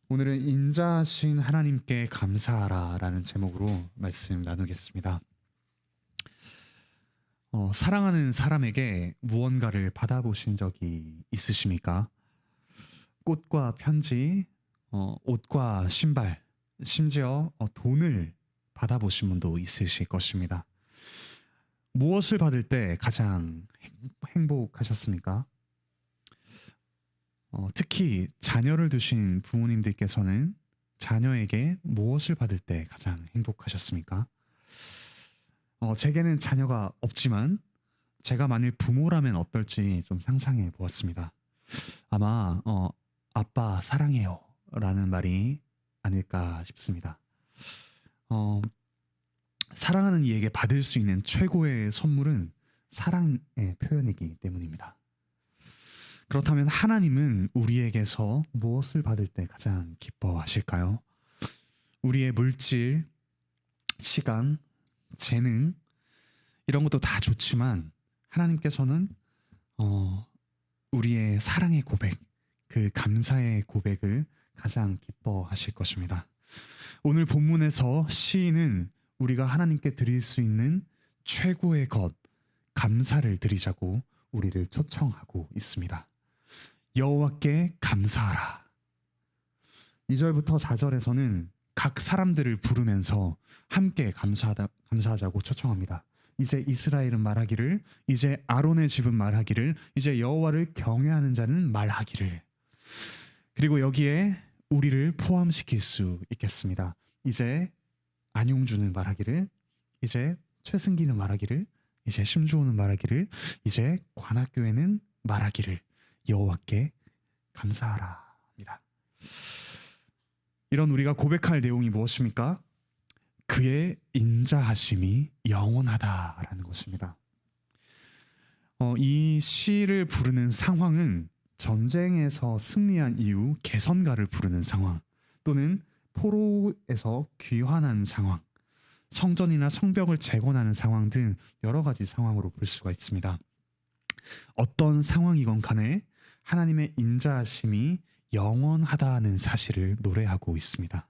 오늘은 인자하신 하나님께 감사하라라는 제목으로 말씀 나누겠습니다. 사랑하는 사람에게 무언가를 받아보신 적이 있으십니까? 꽃과 편지, 옷과 신발, 심지어 돈을 받아보신 분도 있으실 것입니다. 무엇을 받을 때 가장 행복하셨습니까? 특히 자녀를 두신 부모님들께서는 자녀에게 무엇을 받을 때 가장 행복하셨습니까? 제게는 자녀가 없지만 제가 만일 부모라면 어떨지 좀 상상해 보았습니다. 아마 아빠 사랑해요 라는 말이 아닐까 싶습니다. 사랑하는 이에게 받을 수 있는 최고의 선물은 사랑의 표현이기 때문입니다. 그렇다면 하나님은 우리에게서 무엇을 받을 때 가장 기뻐하실까요? 우리의 물질, 시간, 재능 이런 것도 다 좋지만 하나님께서는 우리의 사랑의 고백, 그 감사의 고백을 가장 기뻐하실 것입니다. 오늘 본문에서 시인은 우리가 하나님께 드릴 수 있는 최고의 것, 감사를 드리자고 우리를 초청하고 있습니다. 여호와께 감사하라. 2절부터 4절에서는 각 사람들을 부르면서 함께 감사하자고 초청합니다. 이제 이스라엘은 말하기를, 이제 아론의 집은 말하기를, 이제 여호와를 경외하는 자는 말하기를. 그리고 여기에 우리를 포함시킬 수 있겠습니다. 이제 안용주는 말하기를, 이제 최승기는 말하기를, 이제 심주호는 말하기를, 이제 관악교회는 말하기를 여호와께 감사하라입니다. 이런 우리가 고백할 내용이 무엇입니까? 그의 인자하심이 영원하다라는 것입니다. 이 시를 부르는 상황은 전쟁에서 승리한 이후 개선가를 부르는 상황, 또는 포로에서 귀환한 상황, 성전이나 성벽을 재건하는 상황 등 여러 가지 상황으로 볼 수가 있습니다. 어떤 상황이건 간에 하나님의 인자하심이 영원하다는 사실을 노래하고 있습니다.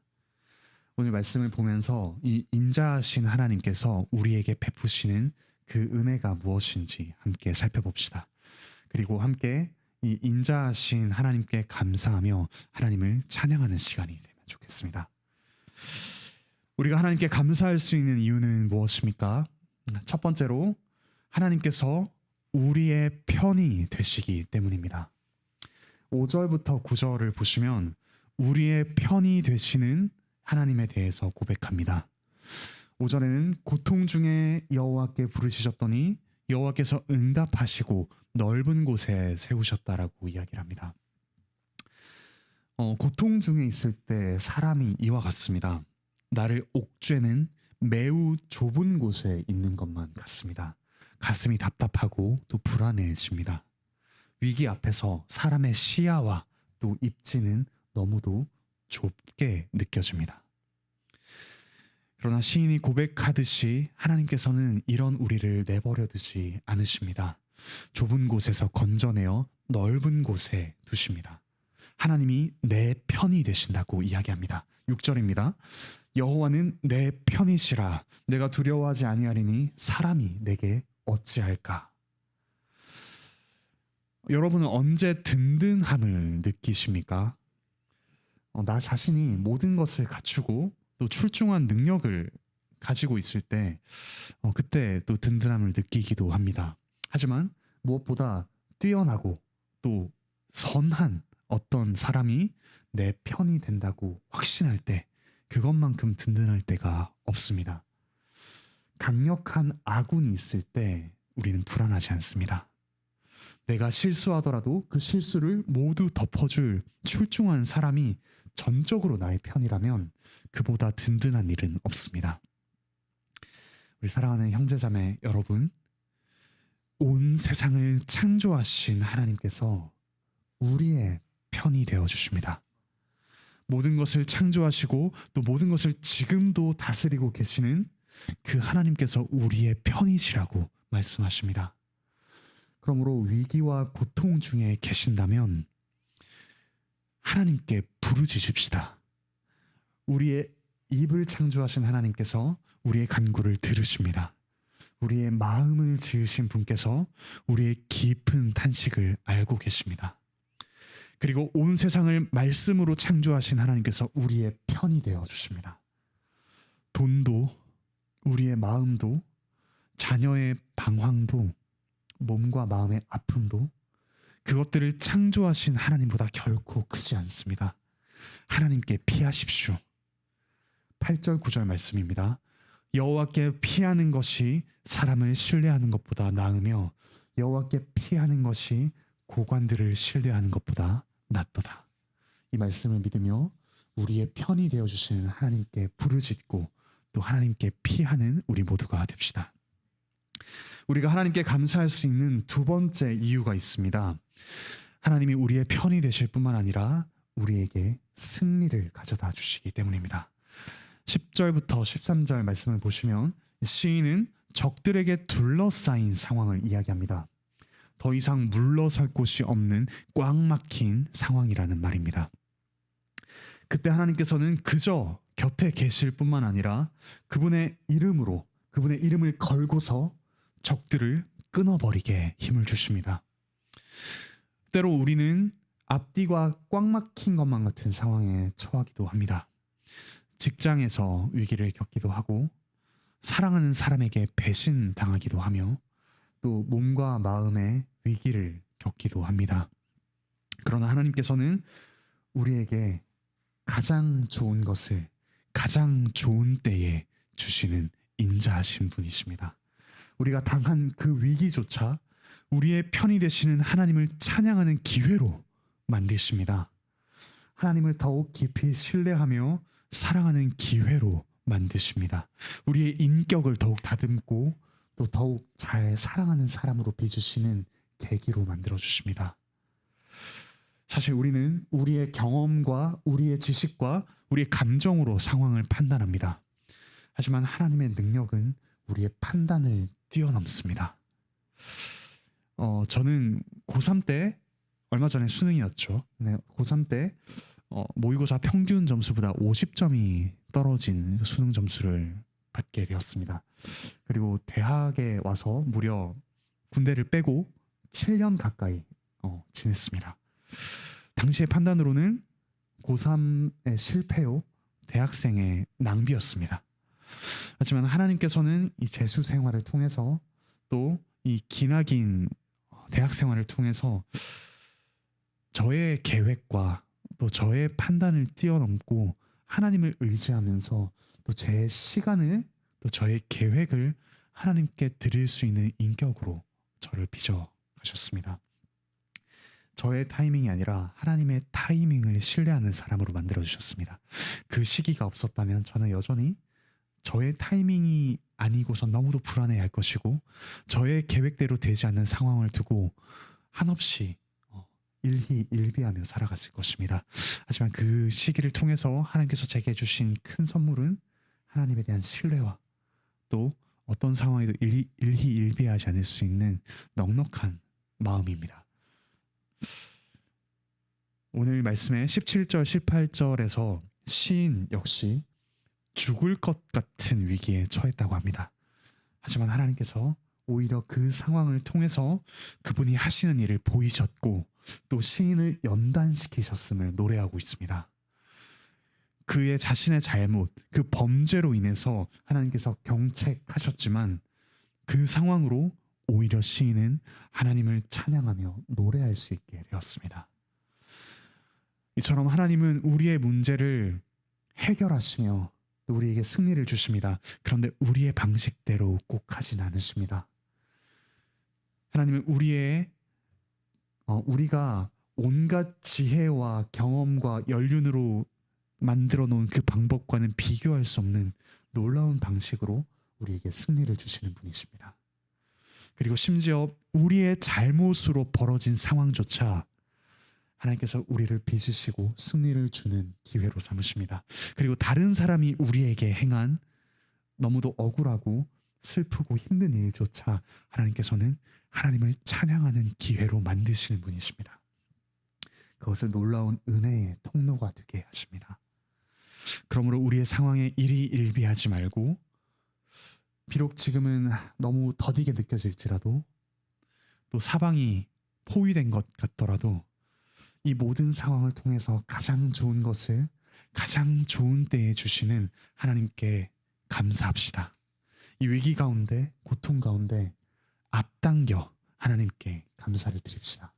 오늘 말씀을 보면서 이 인자하신 하나님께서 우리에게 베푸시는 그 은혜가 무엇인지 함께 살펴봅시다. 그리고 함께 이 인자하신 하나님께 감사하며 하나님을 찬양하는 시간이 되면 좋겠습니다. 우리가 하나님께 감사할 수 있는 이유는 무엇입니까? 첫 번째로 하나님께서 우리의 편이 되시기 때문입니다. 5절부터 9절을 보시면 우리의 편이 되시는 하나님에 대해서 고백합니다. 5절에는 고통 중에 여호와께 부르시셨더니 여호와께서 응답하시고 넓은 곳에 세우셨다라고 이야기를 합니다. 고통 중에 있을 때 사람이 이와 같습니다. 나를 옥죄는 매우 좁은 곳에 있는 것만 같습니다. 가슴이 답답하고 또 불안해집니다. 위기 앞에서 사람의 시야와 또 입지는 너무도 좁게 느껴집니다. 그러나 시인이 고백하듯이 하나님께서는 이런 우리를 내버려 두지 않으십니다. 좁은 곳에서 건져내어 넓은 곳에 두십니다. 하나님이 내 편이 되신다고 이야기합니다. 6절입니다. 여호와는 내 편이시라. 내가 두려워하지 아니하리니 사람이 내게 어찌할까? 여러분은 언제 든든함을 느끼십니까? 나 자신이 모든 것을 갖추고 또 출중한 능력을 가지고 있을 때 그때 또 든든함을 느끼기도 합니다. 하지만 무엇보다 뛰어나고 또 선한 어떤 사람이 내 편이 된다고 확신할 때 그것만큼 든든할 때가 없습니다. 강력한 아군이 있을 때 우리는 불안하지 않습니다. 내가 실수하더라도 그 실수를 모두 덮어줄 출중한 사람이 전적으로 나의 편이라면 그보다 든든한 일은 없습니다. 우리 사랑하는 형제자매 여러분, 온 세상을 창조하신 하나님께서 우리의 편이 되어주십니다. 모든 것을 창조하시고 또 모든 것을 지금도 다스리고 계시는 그 하나님께서 우리의 편이시라고 말씀하십니다. 그러므로 위기와 고통 중에 계신다면 하나님께 부르짖읍시다. 우리의 입을 창조하신 하나님께서 우리의 간구를 들으십니다. 우리의 마음을 지으신 분께서 우리의 깊은 탄식을 알고 계십니다. 그리고 온 세상을 말씀으로 창조하신 하나님께서 우리의 편이 되어 주십니다. 돈도, 우리의 마음도, 자녀의 방황도, 몸과 마음의 아픔도 그것들을 창조하신 하나님보다 결코 크지 않습니다. 하나님께 피하십시오. 8절 9절 말씀입니다. 여호와께 피하는 것이 사람을 신뢰하는 것보다 나으며 여호와께 피하는 것이 고관들을 신뢰하는 것보다 낫도다. 이 말씀을 믿으며 우리의 편이 되어주시는 하나님께 부르짖고 또 하나님께 피하는 우리 모두가 됩시다. 우리가 하나님께 감사할 수 있는 두 번째 이유가 있습니다. 하나님이 우리의 편이 되실 뿐만 아니라 우리에게 승리를 가져다 주시기 때문입니다. 10절부터 13절 말씀을 보시면 시인은 적들에게 둘러싸인 상황을 이야기합니다. 더 이상 물러설 곳이 없는 꽉 막힌 상황이라는 말입니다. 그때 하나님께서는 그저 곁에 계실 뿐만 아니라 그분의 이름을 걸고서 적들을 끊어버리게 힘을 주십니다. 때로 우리는 앞뒤가 꽉 막힌 것만 같은 상황에 처하기도 합니다. 직장에서 위기를 겪기도 하고 사랑하는 사람에게 배신당하기도 하며 또 몸과 마음의 위기를 겪기도 합니다. 그러나 하나님께서는 우리에게 가장 좋은 것을 가장 좋은 때에 주시는 인자하신 분이십니다. 우리가 당한 그 위기조차 우리의 편이 되시는 하나님을 찬양하는 기회로 만드십니다. 하나님을 더욱 깊이 신뢰하며 사랑하는 기회로 만드십니다. 우리의 인격을 더욱 다듬고 또 더욱 잘 사랑하는 사람으로 빚으시는 계기로 만들어 주십니다. 사실 우리는 우리의 경험과 우리의 지식과 우리의 감정으로 상황을 판단합니다. 하지만 하나님의 능력은 우리의 판단을 뛰어넘습니다. 저는 고3 때 얼마 전에 수능이었죠. 네, 고3 때 모의고사 평균 점수보다 50점이 떨어진 수능 점수를 받게 되었습니다. 그리고 대학에 와서 무려 군대를 빼고 7년 가까이 지냈습니다. 당시의 판단으로는 고3의 실패요, 대학생의 낭비였습니다. 하지만 하나님께서는 이 재수 생활을 통해서 또 이 기나긴 대학 생활을 통해서 저의 계획과 또 저의 판단을 뛰어넘고 하나님을 의지하면서 또 제 시간을 또 저의 계획을 하나님께 드릴 수 있는 인격으로 저를 빚어 가셨습니다. 저의 타이밍이 아니라 하나님의 타이밍을 신뢰하는 사람으로 만들어 주셨습니다. 그 시기가 없었다면 저는 여전히 저의 타이밍이 아니고서 너무도 불안해할 것이고 저의 계획대로 되지 않는 상황을 두고 한없이 일희일비하며 살아갔을 것입니다. 하지만 그 시기를 통해서 하나님께서 제게 주신 큰 선물은 하나님에 대한 신뢰와 또 어떤 상황에도 일희일비하지 않을 수 있는 넉넉한 마음입니다. 오늘 말씀의 17절, 18절에서 시인 역시 죽을 것 같은 위기에 처했다고 합니다. 하지만 하나님께서 오히려 그 상황을 통해서 그분이 하시는 일을 보이셨고 또 시인을 연단시키셨음을 노래하고 있습니다. 그의 자신의 잘못, 그 범죄로 인해서 하나님께서 경책하셨지만 그 상황으로 오히려 시인은 하나님을 찬양하며 노래할 수 있게 되었습니다. 이처럼 하나님은 우리의 문제를 해결하시며 또 우리에게 승리를 주십니다. 그런데 우리의 방식대로 꼭 하진 않으십니다. 하나님은 우리가 온갖 지혜와 경험과 연륜으로 만들어 놓은 그 방법과는 비교할 수 없는 놀라운 방식으로 우리에게 승리를 주시는 분이십니다. 그리고 심지어 우리의 잘못으로 벌어진 상황조차 하나님께서 우리를 빚으시고 승리를 주는 기회로 삼으십니다. 그리고 다른 사람이 우리에게 행한 너무도 억울하고 슬프고 힘든 일조차 하나님께서는 하나님을 찬양하는 기회로 만드시는 분이십니다. 그것을 놀라운 은혜의 통로가 되게 그러므로 우리의 상황에 일희일비하지 말고, 비록 지금은 너무 더디게 느껴질지라도, 또 사방이 포위된 것 같더라도 이 모든 상황을 통해서 가장 좋은 것을 가장 좋은 때에 주시는 하나님께 감사합시다. 이 위기 가운데, 고통 가운데 앞당겨 하나님께 감사를 드립시다.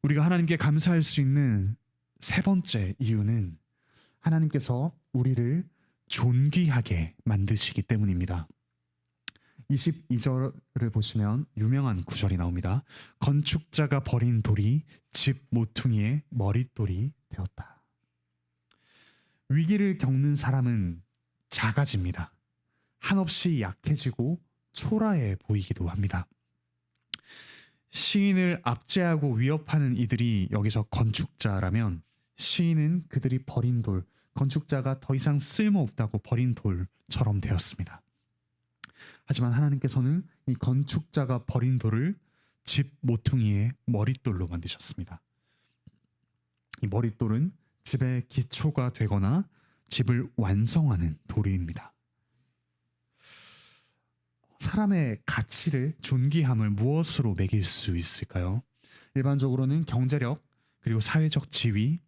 우리가 하나님께 감사할 수 있는 세 번째 이유는 하나님께서 우리를 존귀하게 만드시기 때문입니다. 22절을 보시면 유명한 구절이 나옵니다. 건축자가 버린 돌이 집 모퉁이의 머릿돌이 되었다. 위기를 겪는 사람은 작아집니다. 한없이 약해지고 초라해 보이기도 합니다. 시인을 압제하고 위협하는 이들이 여기서 건축자라면, 시인은 그들이 버린 돌, 건축자가 더 이상 쓸모없다고 버린 돌처럼 되었습니다. 하지만 하나님께서는 이 건축자가 버린 돌을 집 모퉁이의 머릿돌로 만드셨습니다. 이 머릿돌은 집의 기초가 되거나 집을 완성하는 돌입니다. 사람의 가치를, 존귀함을 무엇으로 매길 수 있을까요? 일반적으로는 경제력, 그리고 사회적 지위,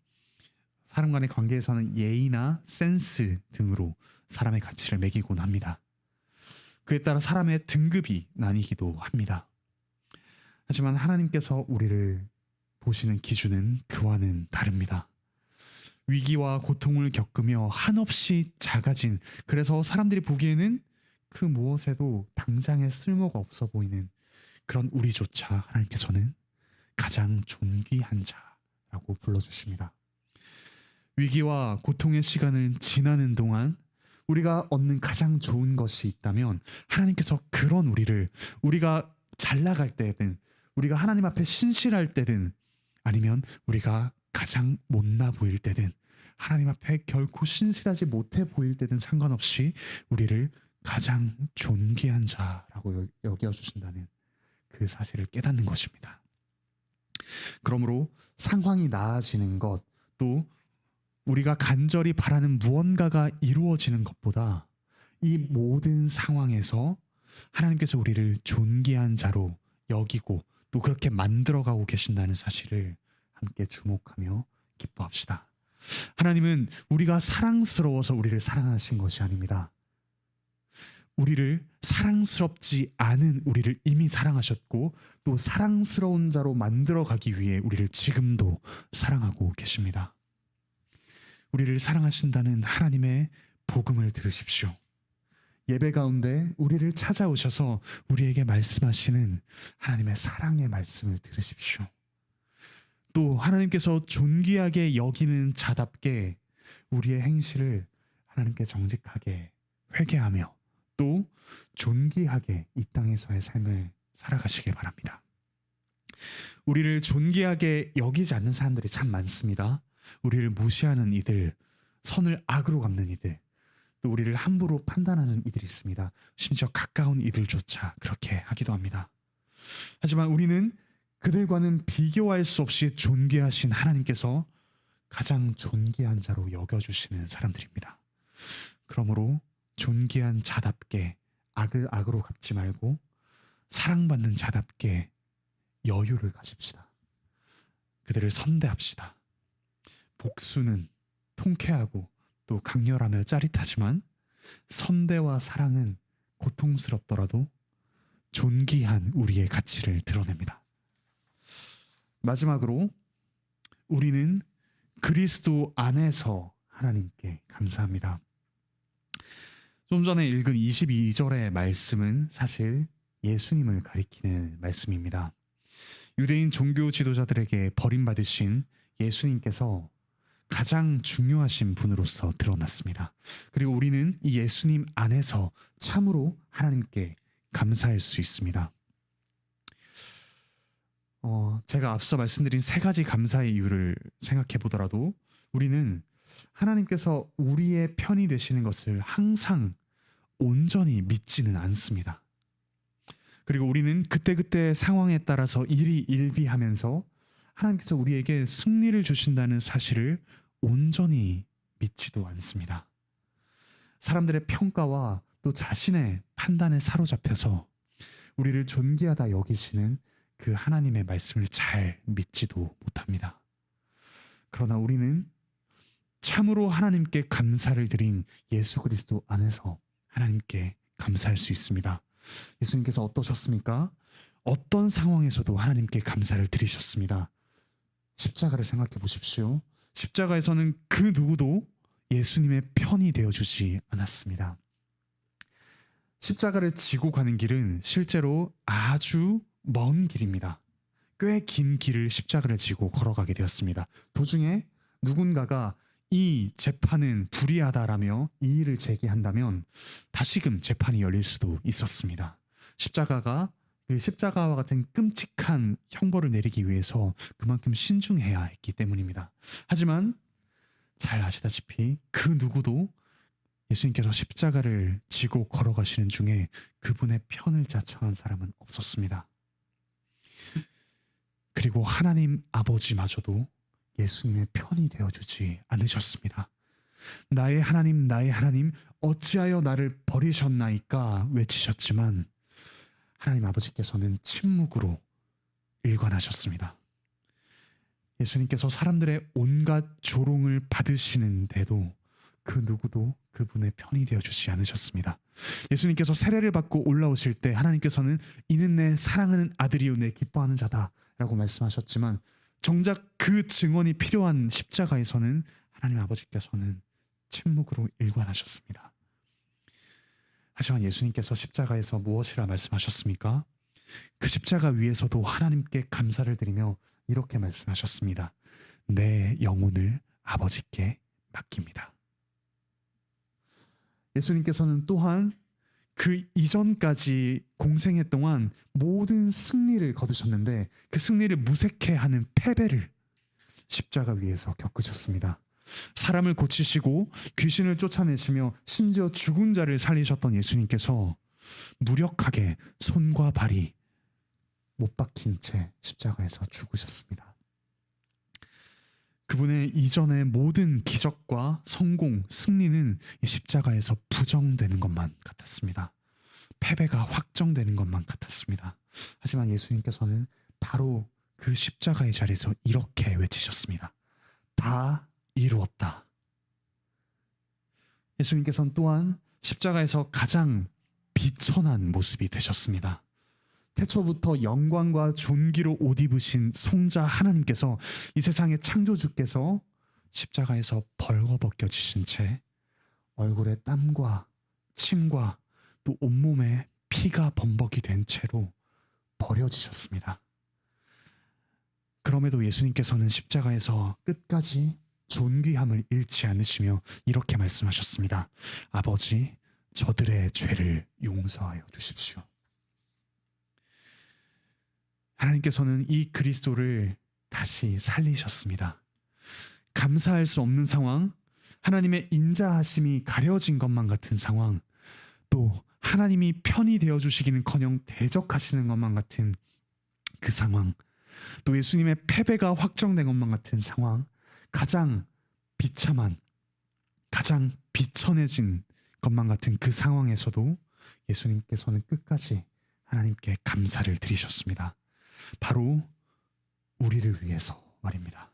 사람 간의 관계에서는 예의나 센스 등으로 사람의 가치를 매기곤 합니다. 그에 따라 사람의 등급이 나뉘기도 합니다. 하지만 하나님께서 우리를 보시는 기준은 그와는 다릅니다. 위기와 고통을 겪으며 한없이 작아진, 그래서 사람들이 보기에는 그 무엇에도 당장에 쓸모가 없어 보이는 그런 우리조차 하나님께서는 가장 존귀한 자라고 불러주십니다. 위기와 고통의 시간을 지나는 동안 우리가 얻는 가장 좋은 것이 있다면, 하나님께서 그런 우리가 잘 나갈 때든, 우리가 하나님 앞에 신실할 때든, 아니면 우리가 가장 못나 보일 때든, 하나님 앞에 결코 신실하지 못해 보일 때든 상관없이 우리를 가장 존귀한 자라고 여겨주신다는 그 사실을 깨닫는 것입니다. 그러므로 상황이 나아지는 것, 또 우리가 간절히 바라는 무언가가 이루어지는 것보다 이 모든 상황에서 하나님께서 우리를 존귀한 자로 여기고 또 그렇게 만들어가고 계신다는 사실을 함께 주목하며 기뻐합시다. 하나님은 우리가 사랑스러워서 우리를 사랑하신 것이 아닙니다. 우리를 사랑스럽지 않은 우리를 이미 사랑하셨고, 또 사랑스러운 자로 만들어가기 위해 우리를 지금도 사랑하고 계십니다. 우리를 사랑하신다는 하나님의 복음을 들으십시오. 예배 가운데 우리를 찾아오셔서 우리에게 말씀하시는 하나님의 사랑의 말씀을 들으십시오. 또 하나님께서 존귀하게 여기는 자답게 우리의 행실을 하나님께 정직하게 회개하며 또 존귀하게 이 땅에서의 삶을 살아가시길 바랍니다. 우리를 존귀하게 여기지 않는 사람들이 참 많습니다. 우리를 무시하는 이들, 선을 악으로 갚는 이들, 또 우리를 함부로 판단하는 이들이 있습니다. 심지어 가까운 이들조차 그렇게 하기도 합니다. 하지만 우리는 그들과는 비교할 수 없이 존귀하신 하나님께서 가장 존귀한 자로 여겨주시는 사람들입니다. 그러므로 존귀한 자답게 악을 악으로 갚지 말고 사랑받는 자답게 여유를 가집시다. 그들을 선대합시다. 복수는 통쾌하고 또 강렬하며 짜릿하지만 선대와 사랑은 고통스럽더라도 존귀한 우리의 가치를 드러냅니다. 마지막으로 우리는 그리스도 안에서 하나님께 감사합니다. 좀 전에 읽은 22절의 말씀은 사실 예수님을 가리키는 말씀입니다. 유대인 종교 지도자들에게 버림받으신 예수님께서 가장 중요하신 분으로서 드러났습니다. 그리고 우리는 이 예수님 안에서 참으로 하나님께 감사할 수 있습니다. 제가 앞서 말씀드린 세 가지 감사의 이유를 생각해 보더라도 우리는 하나님께서 우리의 편이 되시는 것을 항상 온전히 믿지는 않습니다. 그리고 우리는 그때그때 상황에 따라서 일희일비하면서 하나님께서 우리에게 승리를 주신다는 사실을 온전히 믿지도 않습니다. 사람들의 평가와 또 자신의 판단에 사로잡혀서 우리를 존귀하다 여기시는 그 하나님의 말씀을 잘 믿지도 못합니다. 그러나 우리는 참으로 하나님께 감사를 드린 예수 그리스도 안에서 하나님께 감사할 수 있습니다. 예수님께서 어떠셨습니까? 어떤 상황에서도 하나님께 감사를 드리셨습니다. 십자가를 생각해 보십시오. 십자가에서는 그 누구도 예수님의 편이 되어주지 않았습니다. 십자가를 지고 가는 길은 실제로 아주 먼 길입니다. 꽤 긴 길을 십자가를 지고 걸어가게 되었습니다. 도중에 누군가가 이 재판은 불의하다라며 이의를 제기한다면 다시금 재판이 열릴 수도 있었습니다. 십자가가 그 십자가와 같은 끔찍한 형벌을 내리기 위해서 그만큼 신중해야 했기 때문입니다. 하지만 잘 아시다시피 그 누구도 예수님께서 십자가를 지고 걸어가시는 중에 그분의 편을 자청한 사람은 없었습니다. 그리고 하나님 아버지마저도 예수님의 편이 되어주지 않으셨습니다. 나의 하나님, 나의 하나님, 어찌하여 나를 버리셨나이까 외치셨지만 하나님 아버지께서는 침묵으로 일관하셨습니다. 예수님께서 사람들의 온갖 조롱을 받으시는데도 그 누구도 그분의 편이 되어주지 않으셨습니다. 예수님께서 세례를 받고 올라오실 때 하나님께서는 이는 내 사랑하는 아들이요 내 기뻐하는 자다 라고 말씀하셨지만 정작 그 증언이 필요한 십자가에서는 하나님 아버지께서는 침묵으로 일관하셨습니다. 하지만 예수님께서 십자가에서 무엇이라 말씀하셨습니까? 그 십자가 위에서도 하나님께 감사를 드리며 이렇게 말씀하셨습니다. 내 영혼을 아버지께 맡깁니다. 예수님께서는 또한 그 이전까지 공생애 동안 모든 승리를 거두셨는데 그 승리를 무색해 하는 패배를 십자가 위에서 겪으셨습니다. 사람을 고치시고 귀신을 쫓아내시며 심지어 죽은 자를 살리셨던 예수님께서 무력하게 손과 발이 못 박힌 채 십자가에서 죽으셨습니다. 그분의 이전의 모든 기적과 성공, 승리는 이 십자가에서 부정되는 것만 같았습니다. 패배가 확정되는 것만 같았습니다. 하지만 예수님께서는 바로 그 십자가의 자리에서 이렇게 외치셨습니다. 다 이루었다. 예수님께서는 또한 십자가에서 가장 비천한 모습이 되셨습니다. 태초부터 영광과 존귀로 옷 입으신 성자 하나님께서 이 세상의 창조주께서 십자가에서 벌거벗겨지신 채 얼굴에 땀과 침과 또 온몸에 피가 범벅이 된 채로 버려지셨습니다. 그럼에도 예수님께서는 십자가에서 끝까지 존귀함을 잃지 않으시며 이렇게 말씀하셨습니다. 아버지, 저들의 죄를 용서하여 주십시오. 하나님께서는 이 그리스도를 다시 살리셨습니다. 감사할 수 없는 상황, 하나님의 인자하심이 가려진 것만 같은 상황, 또 하나님이 편히 되어주시기는커녕 대적하시는 것만 같은 그 상황, 또 예수님의 패배가 확정된 것만 같은 상황, 가장 비참한, 가장 비천해진 것만 같은 그 상황에서도 예수님께서는 끝까지 하나님께 감사를 드리셨습니다. 바로 우리를 위해서 말입니다.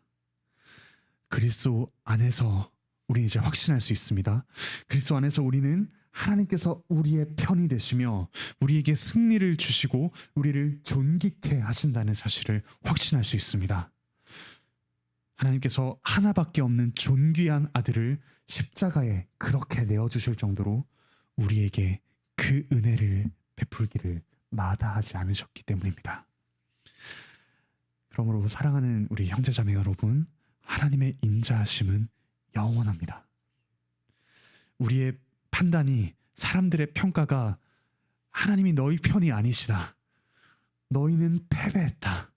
그리스도 안에서 우리는 이제 확신할 수 있습니다. 그리스도 안에서 우리는 하나님께서 우리의 편이 되시며 우리에게 승리를 주시고 우리를 존귀케 하신다는 사실을 확신할 수 있습니다. 하나님께서 하나밖에 없는 존귀한 아들을 십자가에 그렇게 내어주실 정도로 우리에게 그 은혜를 베풀기를 마다하지 않으셨기 때문입니다. 그러므로 사랑하는 우리 형제자매 여러분, 하나님의 인자하심은 영원합니다. 우리의 판단이, 사람들의 평가가 하나님이 너희 편이 아니시다, 너희는 패배했다,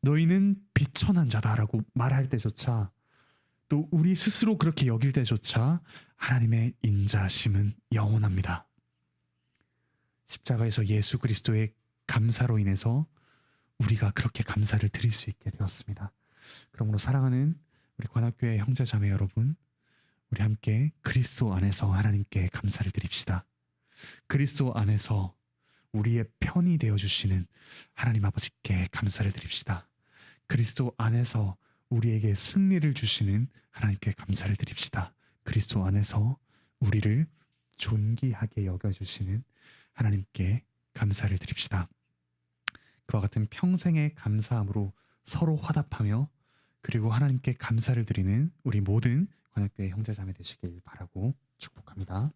너희는 비천한 자다라고 말할 때조차, 또 우리 스스로 그렇게 여길 때조차 하나님의 인자하심은 영원합니다. 십자가에서 예수 그리스도의 감사로 인해서 우리가 그렇게 감사를 드릴 수 있게 되었습니다. 그러므로 사랑하는 우리 관악교회 형제자매 여러분, 우리 함께 그리스도 안에서 하나님께 감사를 드립시다. 그리스도 안에서 우리의 편이 되어 주시는 하나님 아버지께 감사를 드립시다. 그리스도 안에서 우리에게 승리를 주시는 하나님께 감사를 드립시다. 그리스도 안에서 우리를 존귀하게 여겨주시는 하나님께 감사를 드립시다. 그와 같은 평생의 감사함으로 서로 화답하며 그리고 하나님께 감사를 드리는 우리 모든 관악교회 형제자매 되시길 바라고 축복합니다.